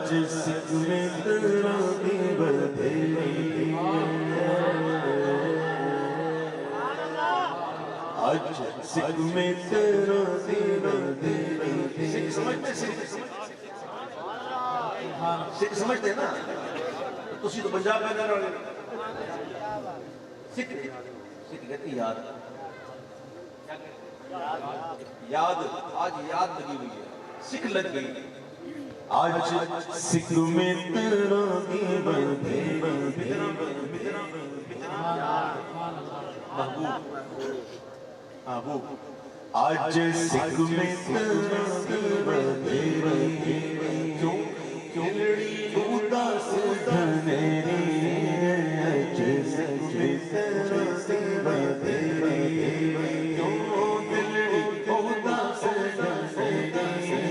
آج سکھ میں تیرا دی بدھیری آج سکھ میں تیرا دی بدھیری سکھ سمجھتے سکھ سمجھتے نا تسی تو پنجاب میں رہنے والے سکھ کہتی یاد یاد آج یاد لگی ہوئی ہے سکھ لگ گئی آج سکھ میں تیرا دی بدھیری محبوب آج سکھ میں تیرا دی بدھیری کیوں دلڑی اداس دھنیری آج سکھ میں تیرا دی بدھیری کیوں دلڑی اداس دھنیری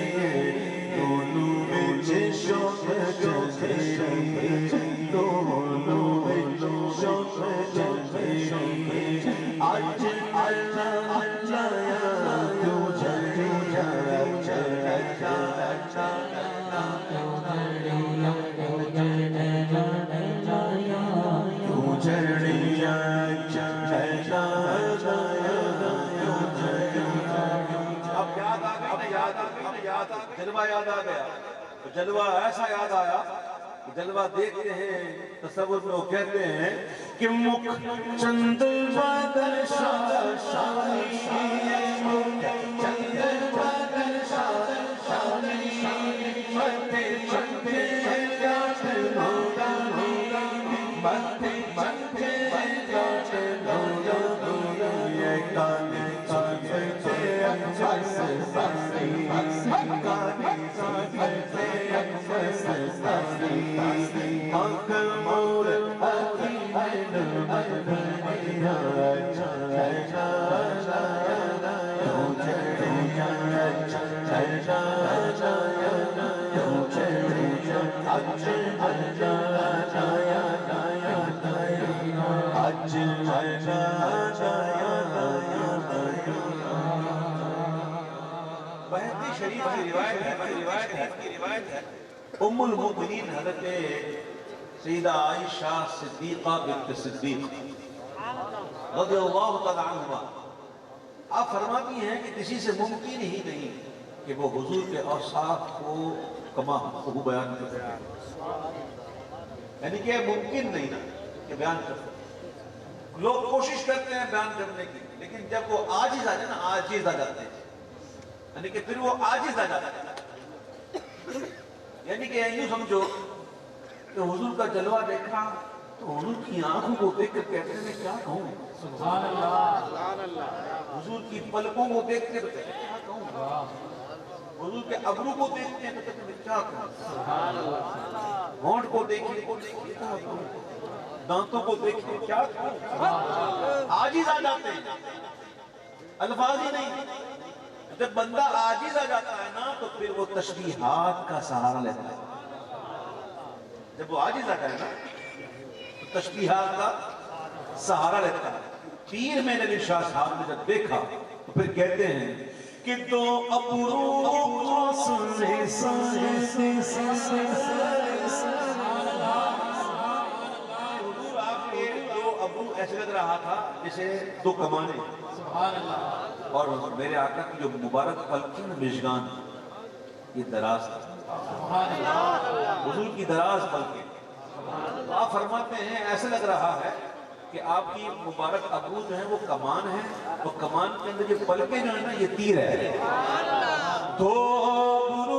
دونوں وچ شوق جھنجھیری دونوں وچ شوق جھنجھیری آج اللہ یا کیوں جھنجھیا کیوں جھنجھیا اب یاد آ گئی جلوہ یاد آ گیا تو جلوہ ایسا یاد آیا کہ جلوہ دیکھتے ہیں تصور میں وہ کہتے ہیں کہ مکھ چند بادل شانی مکھ چند بادل شانی متے چندے جاٹ لوگا متے چندے جاٹ لوگا یہ کانے چندے اکبس ساری کانے چندے اکبس ساری آنکھ مور آتی بہتی شریف کی روایت ہے ام المؤمنین حضرت سیدہ عائشہ صدیقہ بنت صدیق رضی اللہ تعالیٰ عنہ آپ فرماتی ہیں کہ کسی سے ممکن ہی نہیں کہ وہ حضور کے اوصاف کو کما خوب بیان کر سکے یعنی کہ ممکن نہیں نا کہ بیان کر سکے لوگ کوشش کرتے ہیں بیان کرنے کی لیکن جب وہ عاجز آ جائے نا عاجز آ جاتے ہیں یعنی کہ پھر وہ عاجز آ جاتا ہے یعنی کہ یوں سمجھو کہ حضور کا جلوہ دیکھا تو حضور کی آنکھوں کو دیکھ کر کہتے ہیں میں کیا کہوں سبحان اللہ حضور کی پلکوں کو دیکھتے ہیں تو کہتے ہیں کیا کہوں حضور کے ابرو کو دیکھتے ہیں تو کہتے ہیں میں کیا کہوں ہونٹ کو دیکھتے ہیں کیا کہوں دانتوں کو دیکھتے ہیں کیا کہوں عاجز آ جاتے ہیں الفاظ ہی نہیں جب بندہ عاجز آ جاتا ہے نا تو پھر وہ تشبیہات کا سہارا لیتا ہے جب وہ عاجز آ جائے نا تو تشبیہات کا سہارا لیتا ہے پیر میں نے شاہ صاحب نے جب دیکھا تو پھر کہتے ہیں کہ دو ابرو سنے حضور آپ کے دو ابرو ایسے لگ رہا تھا جیسے دو کمانے سبحان اللہ اور میرے آقا کی جو مبارک پلکی مشگان یہ دراز تھا حضور کی دراز پلکیں آپ فرماتے ہیں ایسے لگ رہا ہے کہ آپ کی مبارک ابرو جو ہیں وہ کمان ہیں اور کمان کے اندر یہ پلکیں جو ہیں نا یہ تیر ہے دو ابرو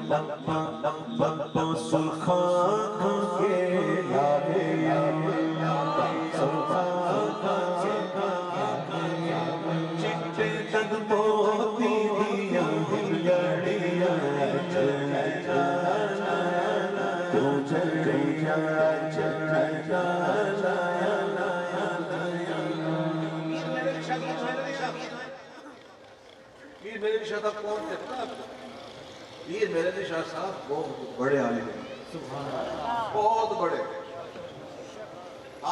لبا سلخان کے لالے چٹے تد موتی دیا ہلڑیا تو چڑیا پیر میرے شاہ صاحب کون تھے پتہ آپ کو پیر میرے شاہ صاحب بہت بڑے عالم ہیں بہت بڑے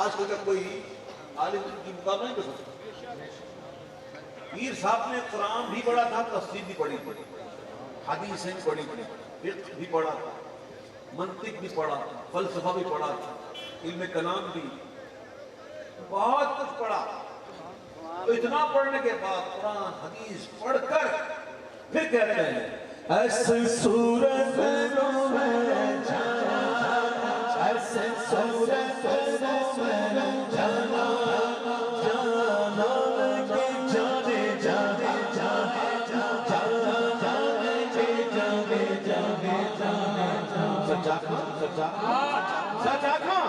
آج کل کا کوئی عالم کی مقابلہ نہیں کر سکتا. پیر صاحب نے قرآن بھی پڑھا تھا, تفسیر بھی پڑھی تھی, حدیثیں بھی پڑھی تھی, فقہ بھی پڑھا تھا, منطق بھی پڑھا تھا, فلسفہ بھی پڑھا تھا, علم کلام بھی, بہت کچھ پڑھا. تو اتنا پڑھنے کے بعد قرآن حدیث پڑھ کر پھر کہتے ہیں ایسے صورت رو میں جانا, ایسے صورت رو میں جانا, جانا لگے جانے جانے جانے جانا, جانے کے جانے جانے جانے. سچا کھاں, سچا سچا کھاں,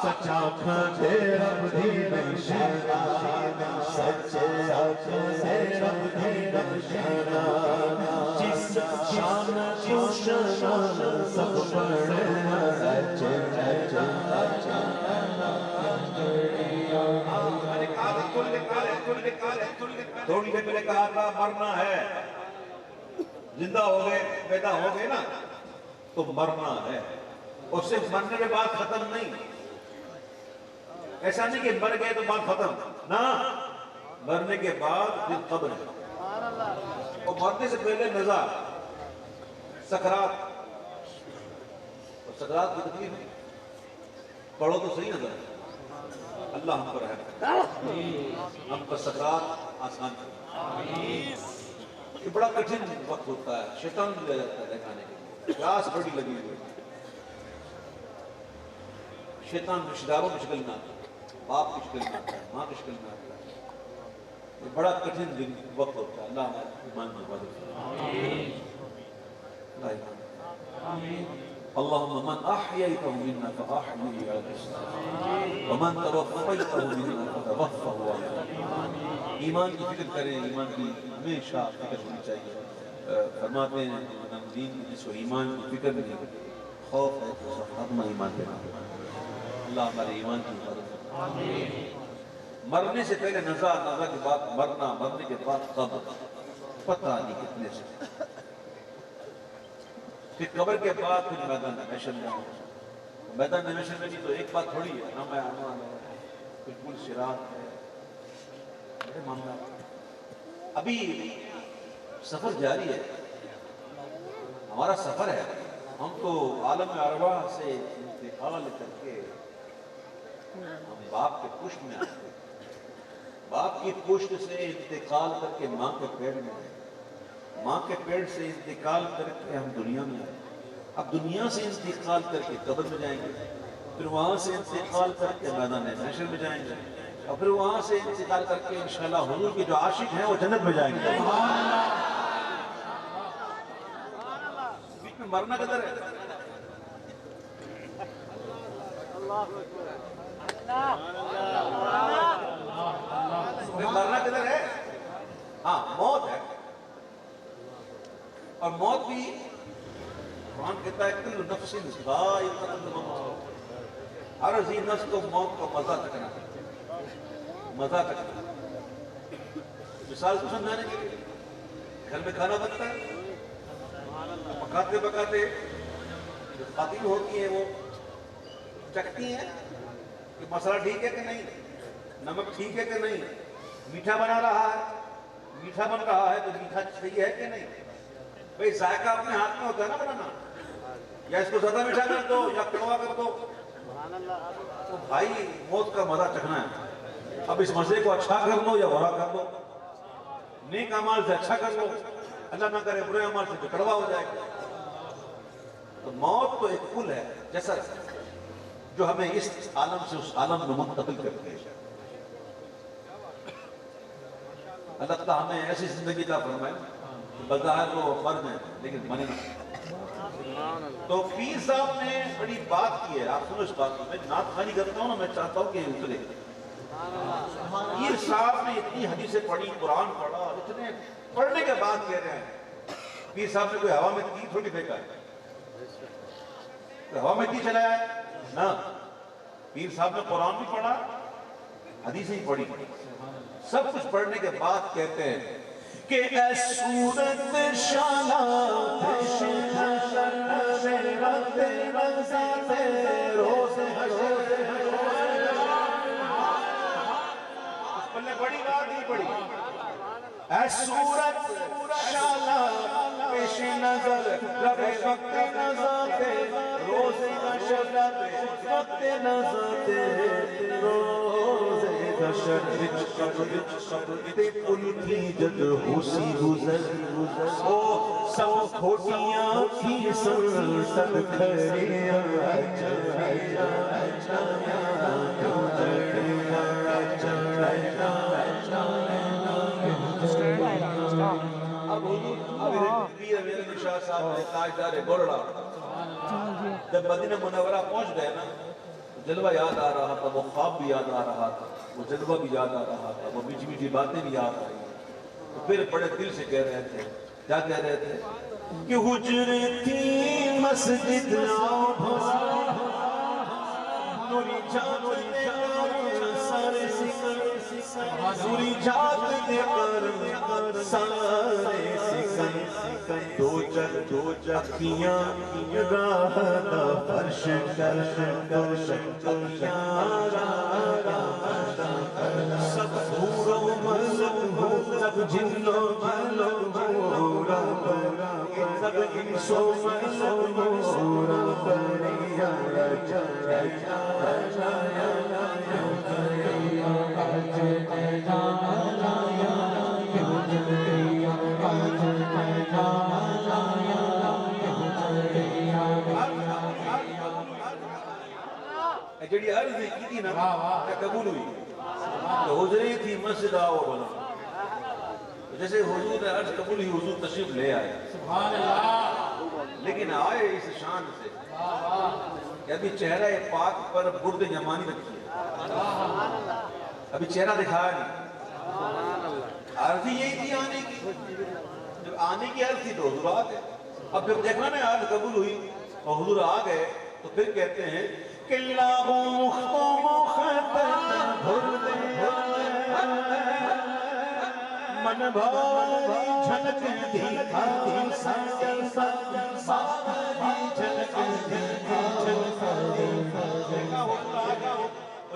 سچا کھاں تیرا دین شیرا, سچے آنکھوں تیرا دین شیرا, جس شان کو شان سب بڑے سچے سچے سچے. تھوڑی دیر پہلے کہا تھا مرنا ہے, زندہ ہو گئے پیدا ہو گئے نا تو مرنا ہے, اور صرف مرنے کے بعد ختم نہیں. ایسا نہیں کہ مر گئے تو بات ختم نہ, مرنے کے بعد پھر قبر ہے, اور مرنے سے پہلے نزا, سکرات. اور سکرات کی تکلیف پڑھو تو صحیح نظر, اللہ ہم پر ہے, ہم پر سکرات آسان کرے. یہ بڑا کٹھن وقت ہوتا ہے, شیطان بھی لے جاتا ہے دکھانے کے لیے, پیاس بڑی لگی ہوئی, شیطان رشتہ داروں کی شکل میں آتا ہے, باپ کی شکل میں آتا ہے, ماں کی شکل میں آتا ہے. یہ بڑا کٹھن وقت ہوتا ہے. اللہ ہمارے ایمان میں حفاظت کرے. اللهم من احييته منا فاحيه على الاسلام, ومن توفيته منا فتوفه على الايمان. ایمان کی فکر کریں, ایمان کی ہمیشہ فکر ہونی چاہیے. فرماتے ہیں دین جس کو ایمان کی فکر نہیں, خوف ہے تو خاتمہ ایمان پہ. اللہ ہمارے ایمان کی حفاظت کرے. مرنے سے پہلے نزا, نزا کے بعد مرنا, مرنے کے بعد قبر, پتہ نہیں کتنے سے. پھر قبر کے بعد پھر میدان محشر میں آؤں. میدان محشر میں بھی تو ایک بات تھوڑی ہے, نام اعمال ہے, بالکل صراط ہے, بڑے معاملہ. ابھی سفر جاری ہے, ہمارا سفر ہے. ہم تو عالم ارواح سے انتقال کر کے ہم باپ کے پشت میں آتے ہیں, باپ کی پشت سے انتقال کر کے ماں کے پیڑ میں آئے, ماں کے پیڑ سے انتقال کر کے ہم دنیا میں آئے. اب دنیا سے انتقال کر کے قبر میں جائیں گے, پھر وہاں سے انتقال کر کے میدان محشر میں جائیں گے, اور پھر وہاں سے انتقال کر کے انشاءاللہ حضور کے جو عاشق ہیں وہ جنت میں جائیں گے. بیچ میں مرنا کدھر ہے؟ مرنا کدھر ہے؟ ہاں موت ہے, اور موت بھی قرآن کہتا ہے کل نفس ذائقۃ الموت, ہر ذی نفس کو موت کا مزہ چکھنا ہے, مزہ چکھنا. مثال کو سمجھانے کے لیے گھر میں کھانا بنتا ہے, پکاتے پکاتے جو خواتین ہوتی ہیں وہ چکھتی ہیں کہ مسئلہ ٹھیک ہے کہ نہیں, نمک ٹھیک ہے کہ نہیں, میٹھا بنا رہا ہے, میٹھا بن رہا ہے تو میٹھا صحیح ہے کہ نہیں. بھئی ذائقہ اپنے ہاتھ میں ہوتا ہے نا بنانا, یا اس کو زیادہ میٹھا کر دو یا کڑوا کر دو. تو بھائی موت کا مزہ چکھنا ہے. اب اس مزے کو اچھا کر لو یا برا کر لو, نیک اعمال سے اچھا کر لو, اللہ نہ کرے برے اعمال سے کڑوا ہو جائے گا. تو موت تو ایک پل ہے جیسا جو ہمیں اس عالم سے اس عالم میں منتقل کرتی ہے. اللہ تعالیٰ ہمیں ایسی زندگی کا فرمائے بظاہر وہ مرد ہیں لیکن منے نہ. تو پیر صاحب نے بڑی بات کی ہے, آپ سنو اس بات کو. میں نعت خوانی کرتا ہوں نا, میں چاہتا ہوں کہ اترے. پیر صاحب نے اتنی حدیثیں پڑھی, قرآن پڑھا, اور اتنے پڑھنے کے بعد کہہ رہے ہیں پیر صاحب نے کوئی ہوا میں تیر تھوڑی پھینکا ہے, ہوا میں تیر چلایا ہے نا. پیر صاحب نے قرآن بھی پڑھا, حدیثیں ہی پڑھی, سب کچھ پڑھنے کے بعد کہتے ہیں کہ اے صورت شالا روز پلے بڑی بات ہی بڑی اے صورت شالا پیش نظر رب وقت نظاتے روز نشرت وقت نظاتے روز نشر تے پل کی جد ہوسی گزر او سب کھوٹیاں کی سلسل کھڑیاں اب حضور پیر امیر شاہ صاحب نے تاجدار گوڑا جب مدینہ منورہ پہنچ گئے نا جلوہ یاد آ رہا تھا وہ خواب بھی یاد آ رہا تھا وہ جلوہ بھی یاد آ رہا تھا وہ میٹھی میٹھی باتیں بھی یاد آئی تو پھر بڑے دل سے کہہ رہے تھے کیا کہہ رہے تھے کہ حجرے تھی مسجد نوری جات دے سارے سکر نوری جات دے سارے سکر دو جکیاں راہ دا فرش کر سب دھوروں ملوں سب جنوں مورا سب انسوں مورا بریا جڑی عرض کی تھی نا قبول ہوئی تو حضرے تھی مسجد آؤ بنا جیسے حضور نے عرض قبول ہوئی حضور تشریف لے آئے سبحان اللہ لیکن آئے اس شان سے کہ ابھی چہرہ پاک پر برد یمانی رکھی ہے ابھی چہرہ دکھایا نہیں عرض ہی یہی تھی آنے کی جب آنے کی عرض تھی تو حضور آ گئے اب جب دیکھنا میں عرض قبول ہوئی اور حضور آ گئے تو پھر کہتے ہیں کہ اللہ مخت برد من بھاری جھلک دکھا بھاری جھلک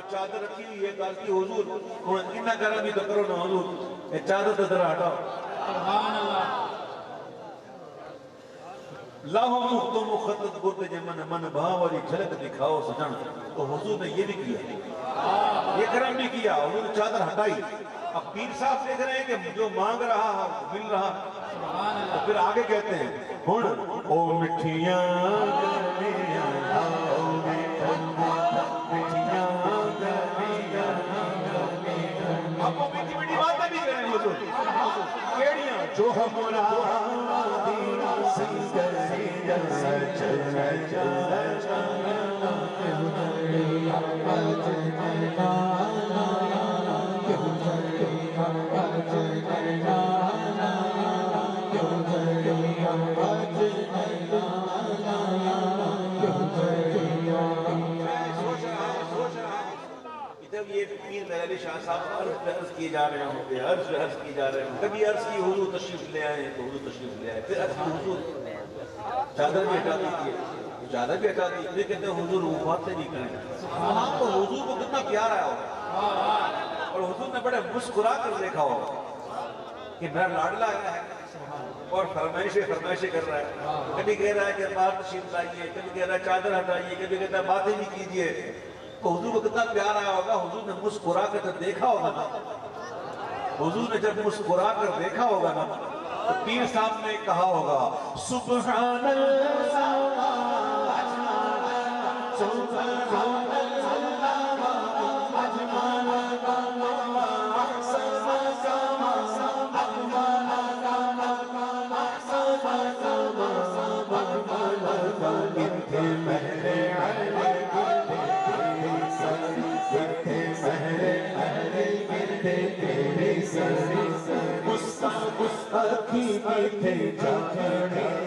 چادر رکھی ہوئی ہے کال کی حضور انہ کرا بھی تو کرو نا حضور یہ چادر تو ذرا ہٹاؤ سبحان اللہ لاہو مختو مخطط برد جمن من بھاو والی جھلک دکھاؤ سجن تو حضور نے یہ بھی کیا یہ کرم بھی کیا حضور نے چادر ہٹائی اب پیر صاحب دیکھ رہے ہیں کہ جو مانگ رہا مل رہا تو پھر آگے کہتے ہیں ہن او مٹھیاں گلیاں آؤ مٹھیاں گلیاں اب وہ میٹھی میٹھی باتیں بھی کریں حضور کیڑیاں جو ہمارا دینا سنگریاں جب یہ پیر علی شاہ صاحب عرض کیے جا رہے ہوں گے عرض کیے جا رہے ہوں کبھی عرض کی حضور تشریف لے آئے تو حضور تشریف لے آئے پھر عرض کی حضور چادر بھی ہٹا دیجیے چادر بھی ہٹا دیجیے پھر کہتے ہیں حضور وہ باتیں نہیں کریں وہاں تو حضور کو کتنا پیار آیا ہوگا اور حضور نے بڑے مسکرا کر دیکھا ہوگا کہ میرا لاڈلا آیا ہے اور فرمائشیں کر رہا ہے کبھی کہہ رہا ہے کہ باہر تشریف لائیے کبھی کہہ رہا ہے چادر ہٹائیے کبھی کہتا ہے باتیں بھی کیجیے تو حضور کو کتنا پیار آیا ہوگا حضور نے مسکرا کر دیکھا ہوگا نا حضور نے جب مسکرا کر دیکھا ہوگا نا تو پیر صاحب نے کہا ہوگا سبحان اللہ سبحان مستقی بیٹھے جانے